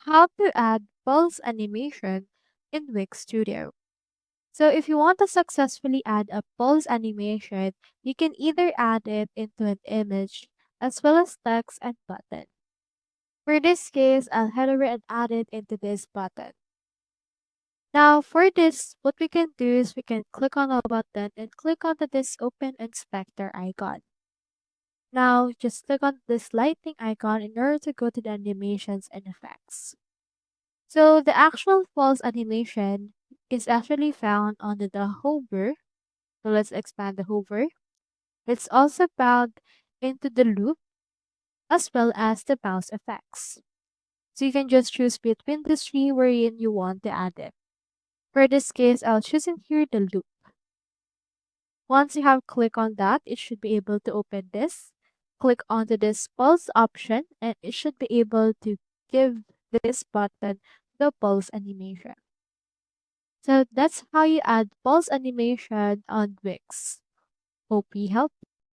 How to add pulse animation in Wix Studio. So if you want to successfully add a pulse animation, you can either add it into an image as well as text and button. For this case, I'll head over and add it into this button. Now for this, what we can do is we can click on a button and click onto this open inspector icon. Now just click on this lightning icon in order to go to the animations and effects. So the actual pulse animation is actually found under the hover. So let's expand the hover. It's also found into the loop as well as the mouse effects. So you can just choose between the three wherein you want to add it. For this case, I'll choose in here the loop. Once you have clicked on that, it should be able to open this. Click onto this pulse option and it should be able to give this button the pulse animation. So that's how you add pulse animation on Wix. Hope we helped.